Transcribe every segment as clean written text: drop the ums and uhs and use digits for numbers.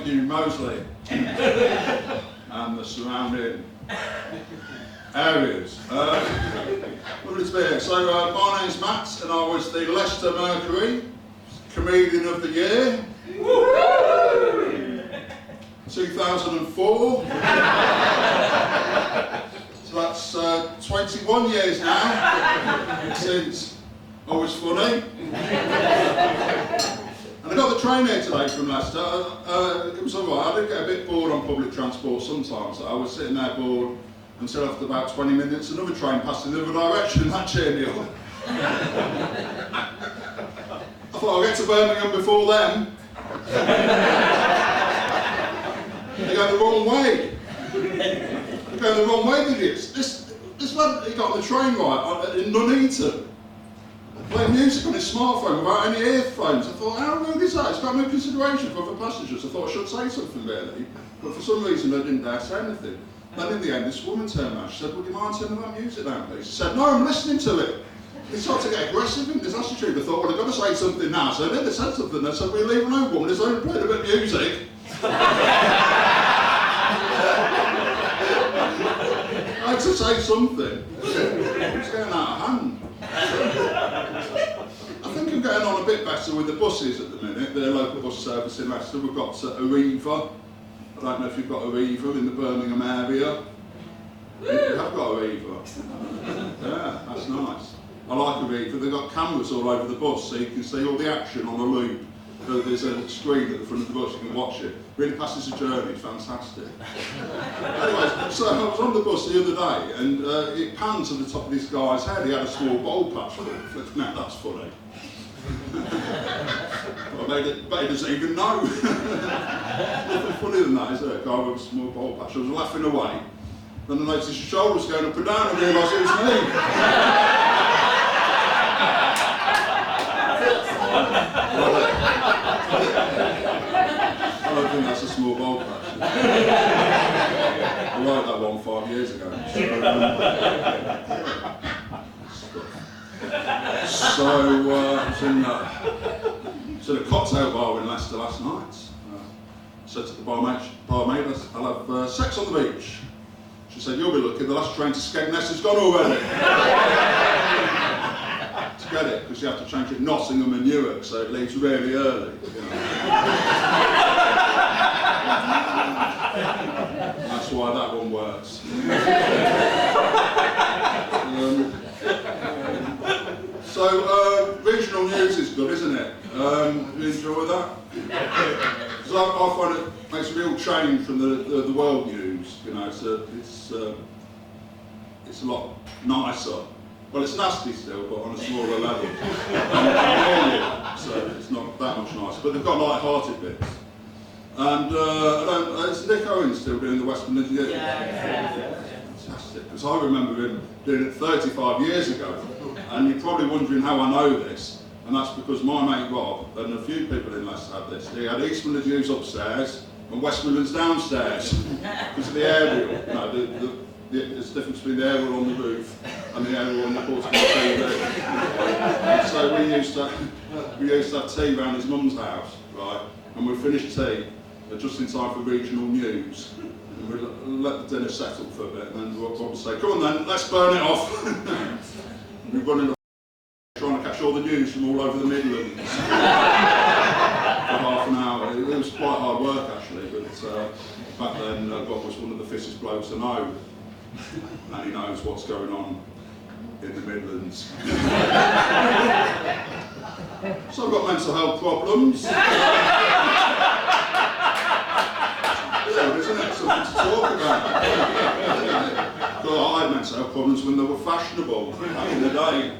thank you, Moseley, and the surrounding areas. Lovely to be here. So, my name's Matt, and I was the Leicester Mercury Comedian of the Year, 2004. So that's 21 years now since I was funny. And I got the train here today from Leicester. It was alright. I did get a bit bored on public transport sometimes. I was sitting there bored until after about 20 minutes another train passed in the other direction and that cheered me up. I thought I'll get to Birmingham before then. They go the wrong way. They're going the wrong way, idiots. This lad, he got on the train right in Nuneaton, playing music on his smartphone without any earphones. I thought, how rude is that? It's got no consideration for other passengers. I thought I should say something really, but for some reason I didn't dare say anything. Then in the end, this woman turned around. She said, would you mind turning that music down, please? She said, no, I'm listening to it. He started to get aggressive in his attitude. I thought, well, I've got to say something now. So then they said something. They said, will you leave alone, woman? There's only played a bit of music. I had to say something. It was getting out of hand. I think I'm getting on a bit better with the buses at the minute. The local bus service in Leicester. We've got Arriva. I don't know if you've got Arriva in the Birmingham area. You have got Arriva. Yeah, that's nice. I like Arriva. They've got cameras all over the bus so you can see all the action on a loop. There's a screen at the front of the bus, you can watch it. Really passes the journey, it's fantastic. Anyways, so I was on the bus the other day and it panned to the top of this guy's head. He had a small bowl patch on it. Now that's funny. I bet he doesn't even know. Nothing funnier than that, is there? A guy with a small bowl patch. I was laughing away. Then I noticed his shoulders going up and down and realised it was me. I don't think that's a small bowl patch. I wrote that one 5 years ago. So I was in a cocktail bar in Leicester last night. Said to the barmaid, I'll have sex on the beach. She said, you'll be lucky, the last train to Skegness has gone already. To get it, because you have to change it Nottingham and Newark, so it leaves really early. You know. That's why that one works. Regional news is good, isn't it? You enjoy that? So I find it makes a real change from the world news. You know, it's a lot nicer. Well, it's nasty still, but on a smaller level. So it's not that much nicer. But they've got light-hearted bits. And is Nick Owen still doing the West Midlands? Yeah. Fantastic. Because I remember him doing it 35 years ago. And you're probably wondering how I know this. And that's because my mate Rob, and a few people in Leicester had this. He had East Midlands News upstairs and West Midlands downstairs. Because of the aerial. No, there's a difference between the aerial on the roof and the aerial on the portable TV. So we used to have tea around his mum's house, right? And we'd finish tea just in time for regional news. And we'd let the dinner settle for a bit, and then Rob would say, come on then, let's burn it off. We're running trying to catch all the news from all over the Midlands for half an hour. It was quite hard work actually, but back then Bob was one of the fittest blokes I know, and he knows what's going on in the Midlands. So I've got mental health problems. Good, isn't it? Something to talk about. Well, I had mental health problems when they were fashionable back in the day.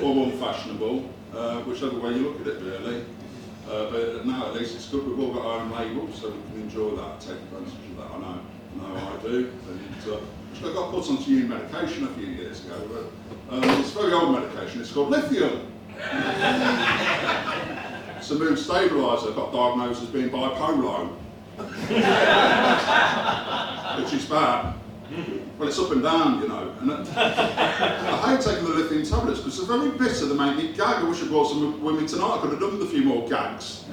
Or unfashionable, whichever way you look at it really. But now at least it's good we've all got our own labels, so we can enjoy that, take advantage of that. I know I do. And I got put onto new medication a few years ago, but it's very old medication, it's called lithium. It's a mood stabiliser. I got diagnosed as being bipolar, which is bad. Well, it's up and down, you know. And I hate taking the lithium tablets because they're very bitter. They make me gag. I wish I brought some with me tonight. I could have done with a few more gags.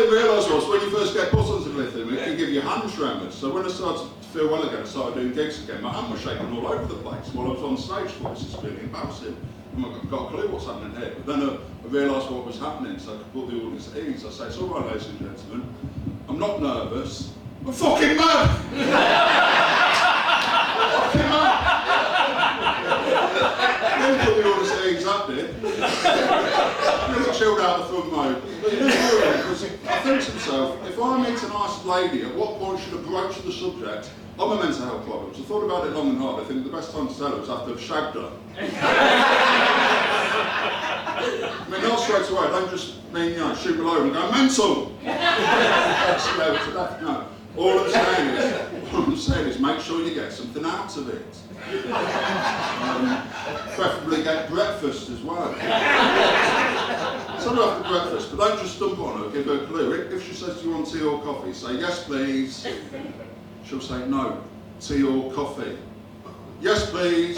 didn't realise was when you first get put onto lithium, it can give you hand tremors. So when I started to feel well again, I started doing gigs again, my hand was shaking all over the place while I was on stage. I thought, this is really embarrassing. I've got a clue what's happening here. But then I realised what was happening, so I could put the audience at ease. I say, it's all right, ladies and gentlemen, I'm not nervous, I'm fucking mad! Fucking mad! Then put the audience at ease, that did. Really chilled out the front mode. But you know, because I think to myself, if I meet a nice lady, at what point should I broach the subject of my mental health problems? I thought about it long and hard. I think the best time to tell her was after I've shagged her. I mean, not straight away. Don't just mean, you know, shoot below and go mental. Scare her to death. No. All I'm saying is make sure you get something out of it. Preferably get breakfast as well. Tell her after breakfast, but don't just dump on her, give her a clue. If she says, do you want tea or coffee? Say, yes please. She'll say, no, tea or coffee. Yes please.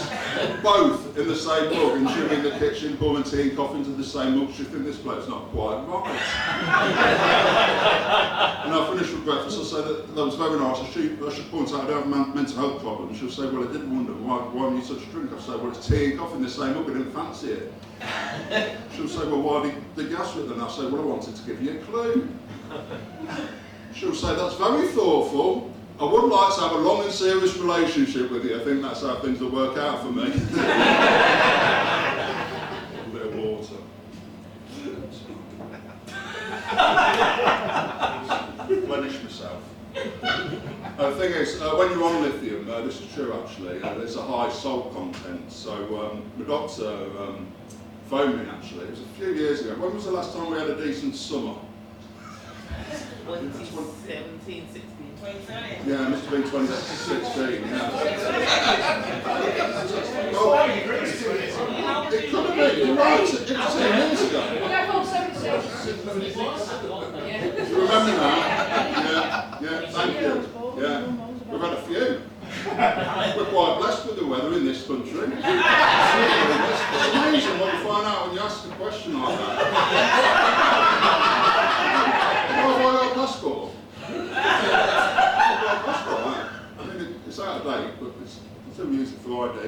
Both in the same mug, and she'll be in the kitchen pouring tea and coffee into the same mug. She'll think this bloke's not quite right. And I'll finish with breakfast. I'll say that was very nice. I should point out I don't have mental health problems. She'll say, well, I did wonder why were you such a drink? I'll say, well, it's tea and coffee in the same mug. I didn't fancy it. She'll say, well, why did you ask for it then? I'll say, well, I wanted to give you a clue. She'll say, that's very thoughtful. I would like to have a long and serious relationship with you. I think that's how things will work out for me. A bit of water. Replenish myself. The thing is, when you're on lithium, this is true actually, there's a high salt content. So my doctor phoned me actually, it was a few years ago. When was the last time we had a decent summer? 2017, 16. Yeah, it must have been 2016, yeah. Oh, It could have been, you're right, it was 10 years ago. You remember that? Yeah, thank you. Yeah, we've had a few. We're quite blessed with the weather in this country. It's amazing what you find out when you ask a question like that. What have I got a passport? I mean, it's out of date, but it's still used it for ID. 2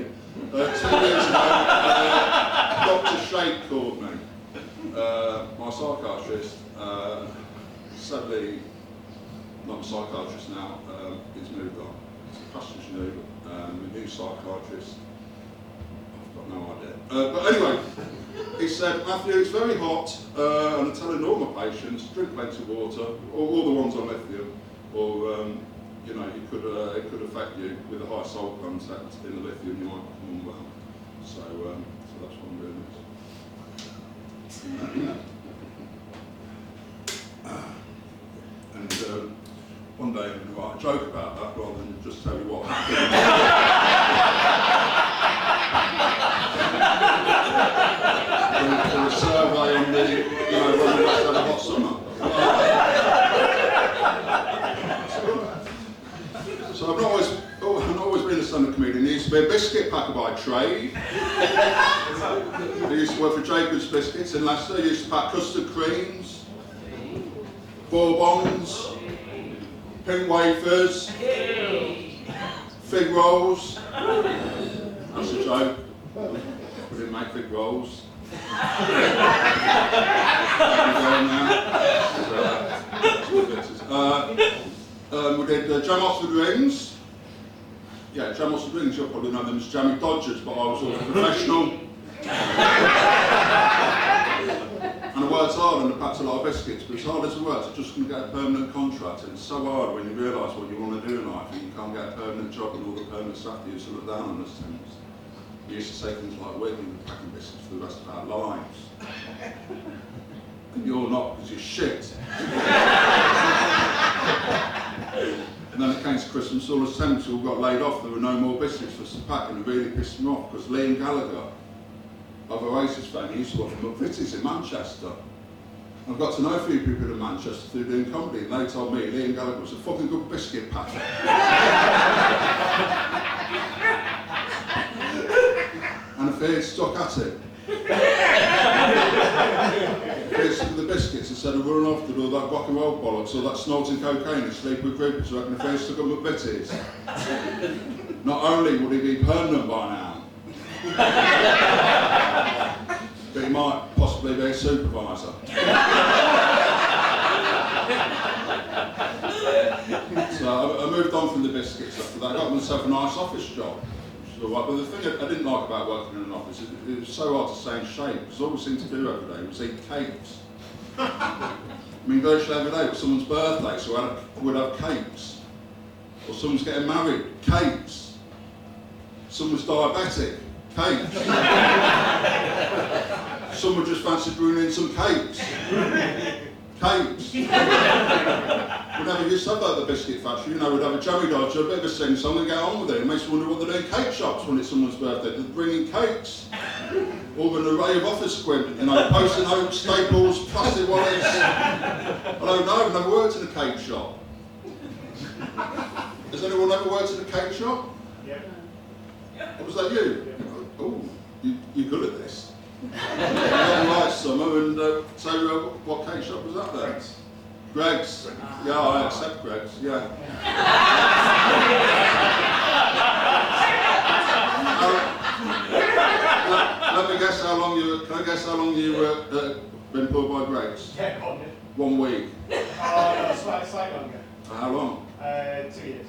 years ago, Dr. Shake called me, my psychiatrist. Sadly, not a psychiatrist now, he's moved on. He's a pastor's new, a new psychiatrist. I've got no idea. But anyway, he said, Matthew, it's very hot, and I'm telling all my patients, drink plenty of water, all the ones on lithium, or you know, it could affect you with a high salt content in the lithium. You might become unwell. So that's what I'm doing. And one day I'm going to write a joke about that rather than just tell you what happened. For a survey on the, you know, when we had a hot summer. So I've always been a stand-up comedian. There used to be a biscuit packer by trade. I used to work for Jacob's Biscuits in Leicester. I used to pack custard creams, bourbons, pink wafers, fig rolls. That's a joke. We didn't make fig rolls. We did jam Oxford rings. Yeah, jam Oxford rings, you'll probably know them as jammy dodgers, but I was all professional. And I worked hard and I packed a lot of biscuits, but as hard as I worked, I just couldn't get a permanent contract. And it's so hard when you realise what you want to do in life and you can't get a permanent job and all the permanent staff that used to look down on us. We used to say things like, we're going to be packing biscuits for the rest of our lives. And you're not, because you're shit. And then it came to Christmas, all the temps all got laid off, there were no more biscuits for us to pack, and it really pissed me off, because Liam Gallagher, of Oasis fame, he used to work for McVitie's in Manchester. I've got to know a few people in Manchester through doing comedy, and they told me Liam Gallagher was a fucking good biscuit packer. And if he had stuck at it, the biscuits, as instead of running off to do that rock and roll bollocks or that snorting cocaine and sleep with creepers, reckon if they stuck up at Bitties, not only would he be permanent by now, but he might possibly be a supervisor. So I moved on from the biscuits after that. I got myself a nice office job. But the thing I didn't like about working in an office, it was so hard to stay in shape, because all we seemed to do every day was eat cakes. I mean, virtually every day was someone's birthday, so we'd have cakes. Or someone's getting married, cakes. Someone's diabetic, cakes. Someone just fancied bringing in some cakes. Cakes. Whenever you said that at the biscuit factory, you know, we'd have a jammy dodger, a bit of a sing-song and get on with it. It makes you wonder what they're doing in cake shops when it's someone's birthday. They're bringing cakes. All an array of office equipment, you know, post-it notes, staples, plastic wallets. I don't know, I've never worked in a cake shop. Has anyone ever worked in a cake shop? Yeah. Was that you? Yeah. Oh, you're good at this. Right summer, and so what cake shop was that then? Greg's. Yeah, I accept Greg's. Yeah. Let me guess how long you. Can I guess how long you been employed by Greg's? Yeah, go on, yeah. 1 week. No, slightly longer. How long? 2 years.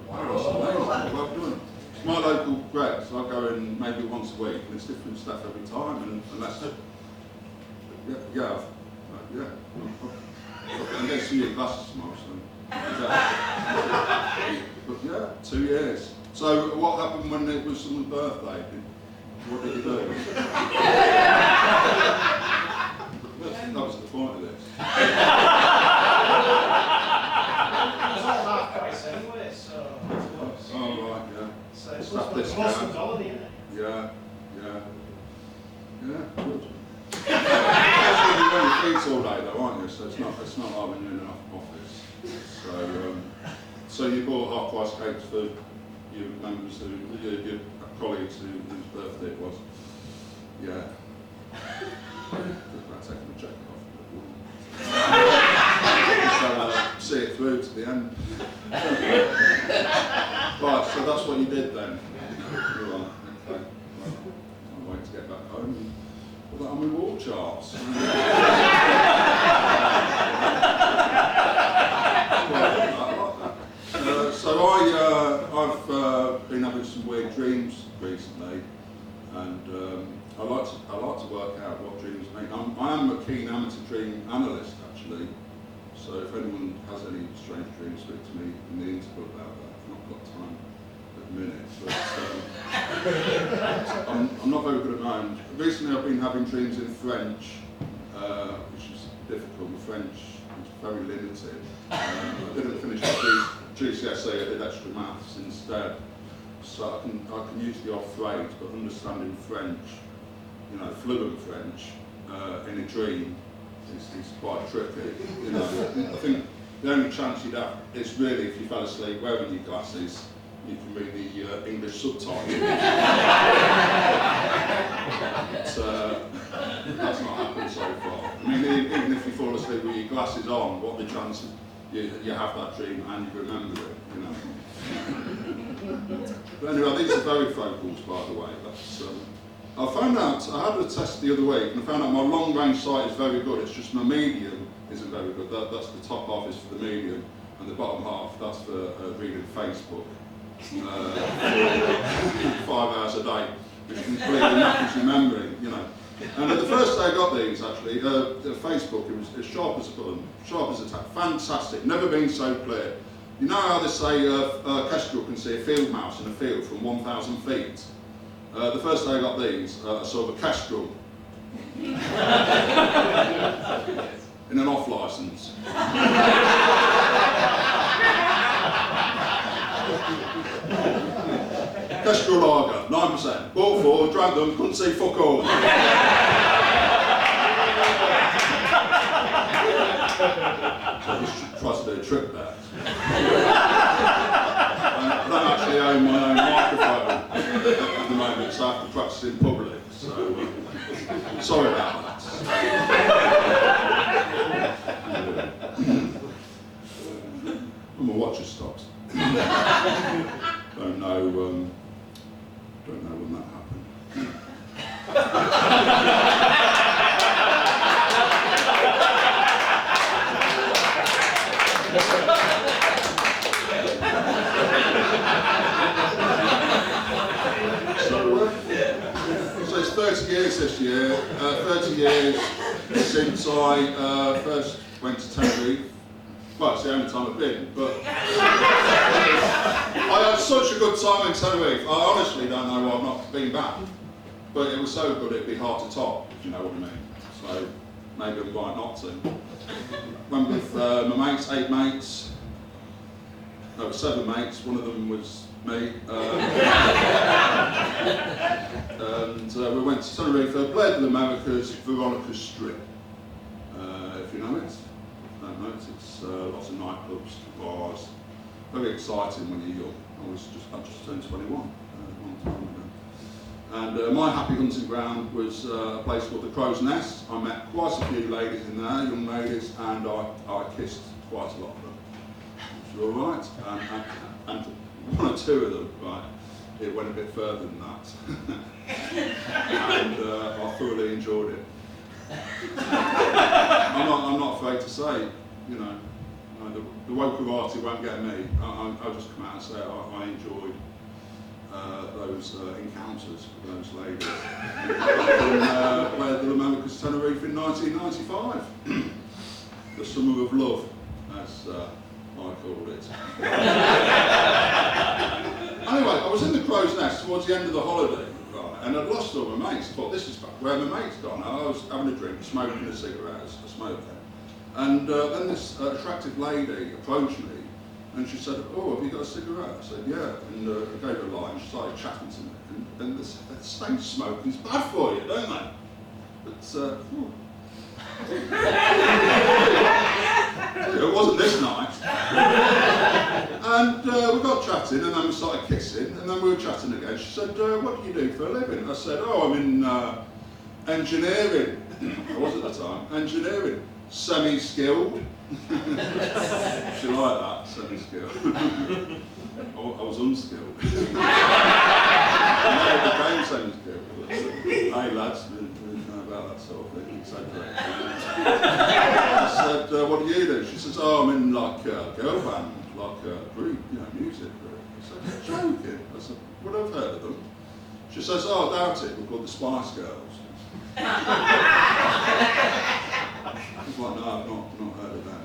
Wow, that's amazing. Well done. It's my local Greg's. I go in maybe once a week, and it's different stuff every time, and that's it. Yeah. I'm getting some new glasses tomorrow, so. But yeah, 2 years. So what happened when it was someone's birthday? What did you do? That was the point of this. It's all half price anyway, so it's close. Oh, right, yeah. So it's Stuff close to $1, isn't it? Yeah, good. You're on your feet all day though, aren't you? So it's not like when you're in an office. So you bought half-price cakes for your members, your colleagues whose birthday it was. Yeah. Just about taking the jacket off. So see it through to the end. Right, so that's what you did then. Right, okay. I'll wait to get back home and put that on my wall charts. So I've been having some weird dreams recently, and I like to work out what dreams mean. I am a keen amateur dream analyst actually. So if anyone has any strange dreams, speak to me in the interval about that. I've not got time at the minute, but I'm not very good at mine. Recently I've been having dreams in French, which is difficult. My French is very limited. I didn't finish my GCSE, I did extra maths instead. So I can use the odd phrase, but understanding French, you know, fluent French, in a dream is quite tricky. You know, I think the only chance you'd have is really if you fell asleep wearing your glasses, you can read the English subtitles. That's not happened so far. I mean, even if you fall asleep with your glasses on, what the chances you have that dream and you remember it, you know. But anyway, these are very focals, by the way. That's, I found out, I had a test the other week, and I found out my long-range sight is very good. It's just my medium isn't very good. That's the top half is for the medium, and the bottom half, that's for reading Facebook. 5 hours a day, which completely knackers your memory, you know. And the first day I got these, actually, Facebook, it was as sharp as a button, sharp as a tack, fantastic, never been so clear. You know how they say a kestrel can see a field mouse in a field from 1,000 feet? The first day I got these, I saw the kestrel in an off licence. Kestrel lager, 9%. Bought 4, drank them, couldn't see fuck all. I just tried to do a trick there. I don't actually own my own microphone at the moment, so I have to practice in public. So sorry about that. years since I first went to Tenerife. Well, it's the only time I've been, but I had such a good time in Tenerife. I honestly don't know why I've not been back. But it was so good it'd be hard to top, if you know what I mean. So maybe I'm right not to. Went with my mates, 8 mates. No, 7 mates, one of them was me. And we went to Tenerife, played with America's Veronica's Strip. If you know it. Don't know it, it's lots of nightclubs, bars. Very exciting when you're young. I just turned 21 a long time ago. And my happy hunting ground was a place called the Crow's Nest. I met quite a few ladies in there, young ladies, and I kissed quite a lot of them. Which was all right. And 1 or 2 of them, right, it went a bit further than that. And I thoroughly enjoyed it. I'm not afraid to say, you know, the wokarati won't get me. I'll just come out and say I enjoyed those encounters with those ladies. And played the America's Tenerife in 1995. The summer of love, as I called it. Anyway, I was in the Crow's Nest towards the end of the holiday, right, and I'd lost all my mates. I thought, this is where my mates gone. I was having a drink, smoking a cigarette, I smoked there. And then this attractive lady approached me, and she said, "Oh, have you got a cigarette?" I said, "Yeah." And I gave her a light, and she started chatting to me. And they say smoking's bad for you, don't they? But, it wasn't this night. And we got chatting, and then we started kissing, and then we were chatting again. She said, "What do you do for a living?" I said, "Oh, I'm in engineering." I was at the time, engineering. Semi-skilled. She liked that, semi-skilled. I was unskilled. I became semi-skilled. Hey lads, we know about that sort of thing. It's okay. I said, "What do you do?" She says, "Oh, I'm in like a girl band, like a group, you know, music group." I said, "You're joking?" I said, "Well, I've heard of them." She says, "Oh, I doubt it, we're called the Spice Girls." I was like, "No, I've not heard of them."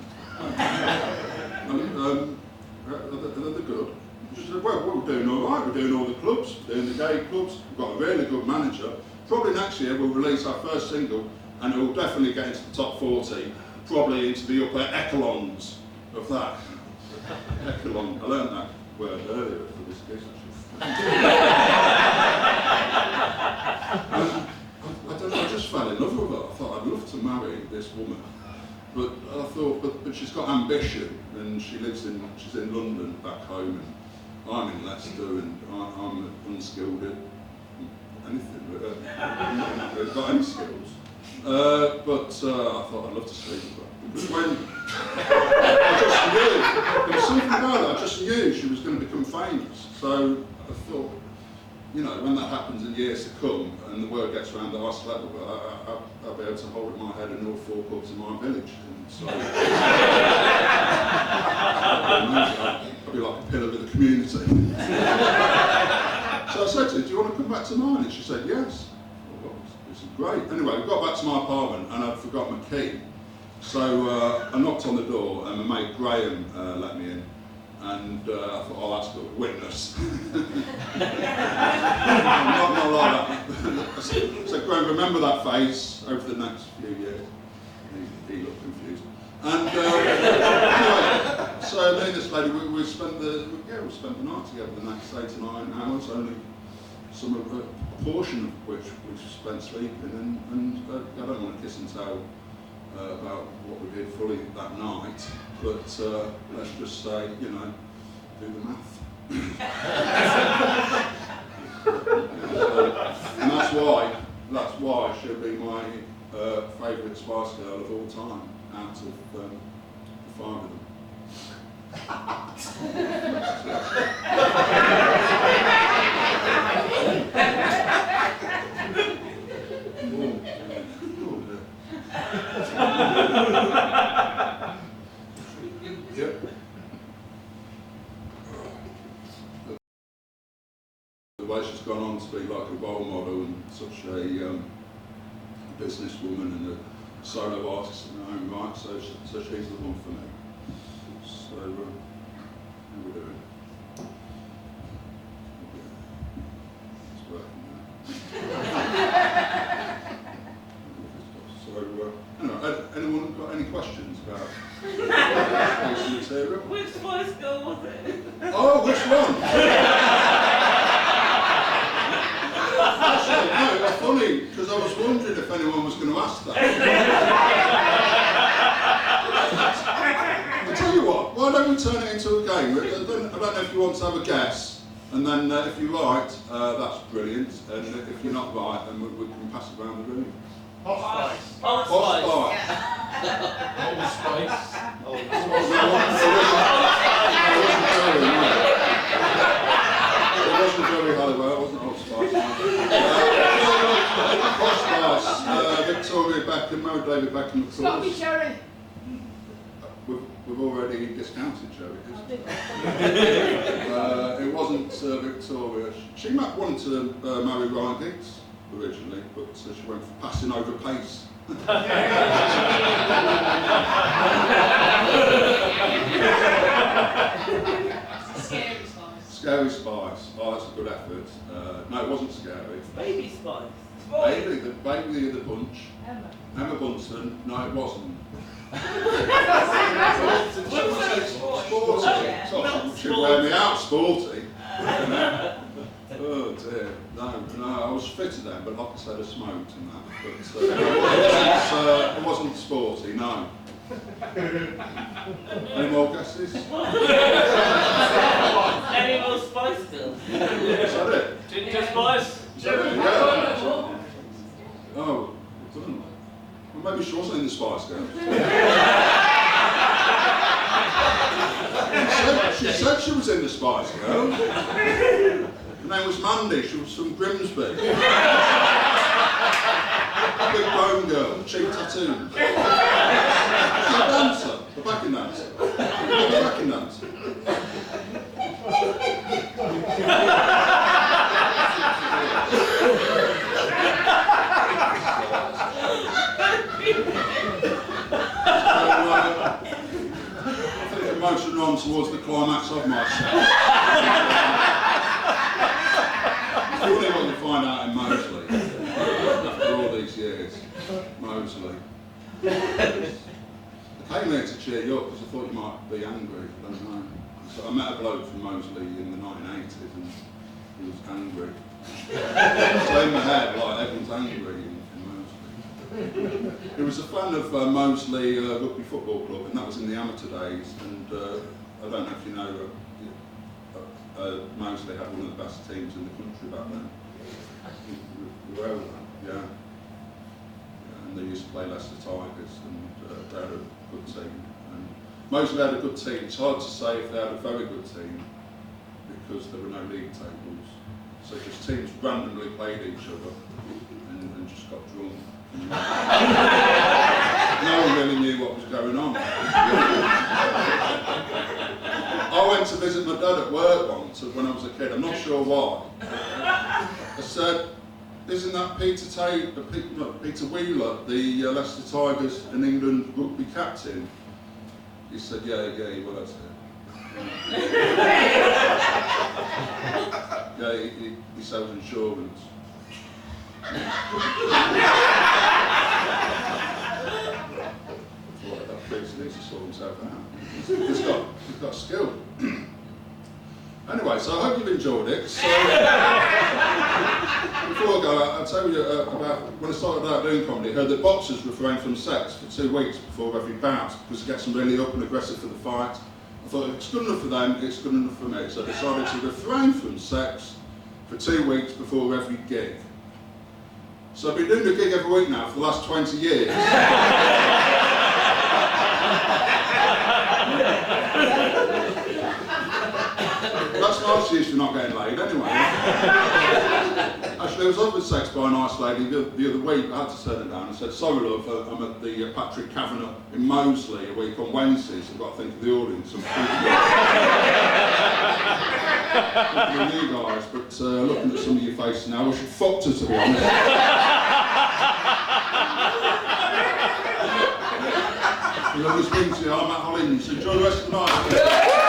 They're good. She said, "Well, we're doing all right. We're doing all the clubs, doing the gay clubs. We've got a really good manager. Probably next year we'll release our first single, and it will definitely get into the top 40, probably into the upper echelons of that." Echelon. I learned that word earlier for this case, actually. I just fell in love with her. I thought I'd love to marry this woman. But I thought, but she's got ambition, and she's in London back home, and I'm in Leicester, and I'm unskilled at anything. I've got any skills. But I thought I'd love to sleep with her. Because when I just knew, there was something about it, I just knew she was going to become famous. So I thought, you know, when that happens in years to come, and the word gets around that I slept with her, I'll be able to hold my head in all 4 pubs in my village. And so I'll be like a pillar of the community. So I said to her, "Do you want to come back to mine?" And she said, "Yes." Well, this is great. Anyway, we got back to my apartment, and I'd forgotten my key. So I knocked on the door, and my mate Graham let me in. And I thought, "Oh, that's good, witness." not like that. So Graham, remember that face over the next few years. He looked confused. And anyway, so me and this lady, we spent the night together the next 8 to 9 hours, only a portion of which we spent sleeping, and I don't want to kiss and tell about what we did fully that night, but let's just say, you know, do the math. And that's why she'll be my favourite Spice Girl of all time, out of the 5 of them. Yep. The way she's gone on to be like a role model and such a businesswoman and a solo artist in her own right, so she's the one for me. So, how are we doing? It's working now. So, anyway, anyone got any questions about this material? Which Spice Girl was it? Oh, which one? Actually, no, it's funny, because I was wondering if anyone was going to ask that. I'll tell you what, why don't we turn it into a game? I don't know if you want to have a guess, and then if you're right, that's brilliant, and if you're not right, then we can pass it around the room. Hot Spice. Old Hot Spice. Spice. Old Spice. It wasn't Joey Halliwell, it wasn't Old Spice. Hot Spice, Victoria Beckham, Mary David Beckham, of It's got to be course. Cherry. We've already discounted Cherry. It wasn't Victoria. She wanted to marry Ryan Giggs originally, but she went for Passing Over Pace. Scary Spice. Scary Spice. Oh, that's a good effort. No, it wasn't scary. Baby Spice. Baby of the bunch. Emma. Emma Bunton. No, it wasn't. Sporty. Yeah. So Not she'd wear me sporty. out sporty. Oh dear. No, I was fitter then, but like I said, I smoked and that. But it wasn't sporty, no. Any more guesses? Any more Spice Girls? Is that it? Ginger Spice? Is that it? Yeah. Oh, well, maybe she wasn't in the Spice Girls. She said she was in the Spice Girls. Her name was Mandy, she was from Grimsby. Big bone girl, cheap tattoos. She's a dancer, a backing dancer. A backing dancer. I think I'm motoring on towards the climax of my set. Funny what you find out in Moseley after all these years. Moseley. I came here to cheer you up because I thought you might be angry. I don't know. So I met a bloke from Moseley in the 1980s and he was angry. So in my head, like everyone's angry in Moseley. He was a fan of Moseley Rugby Football Club, and that was in the amateur days. And I don't know if you know. Moseley had one of the best teams in the country back then. You were aware of that? Yeah. And they used to play Leicester Tigers, and they had a good team. And Moseley had a good team. It's hard to say if they had a very good team because there were no league tables. So just teams randomly played each other and just got drunk. No one really knew what was going on. I went to visit my dad at work once when I was a kid, I'm not sure why. I said, isn't that Peter Wheeler, the Leicester Tigers and England rugby captain? He said, yeah, he works here. Yeah, he sells insurance. That priest needs to sort himself out. He's got skill. Anyway, so I hope you've enjoyed it. So, before I go, I'll tell you about when I started out doing comedy. I heard that boxers refrain from sex for 2 weeks before every bout because it gets them really up and aggressive for the fight. I thought if it's good enough for them, it's good enough for me. So I decided to refrain from sex for 2 weeks before every gig. So I've been doing a gig every week now for the last 20 years. That's my excuse for not getting laid anyway. Actually, I was offered sex by a nice lady the other week. I had to turn it down. I said, sorry love, I'm at the Patrick Kavanagh in Moseley a week on Wednesdays. I've got to think of the audience. I'm thinking of you guys, but looking at some of your faces now, I wish you'd fucked her, to be honest. Lovely speaking to you. I'm at Hollins. Enjoy the rest of the night.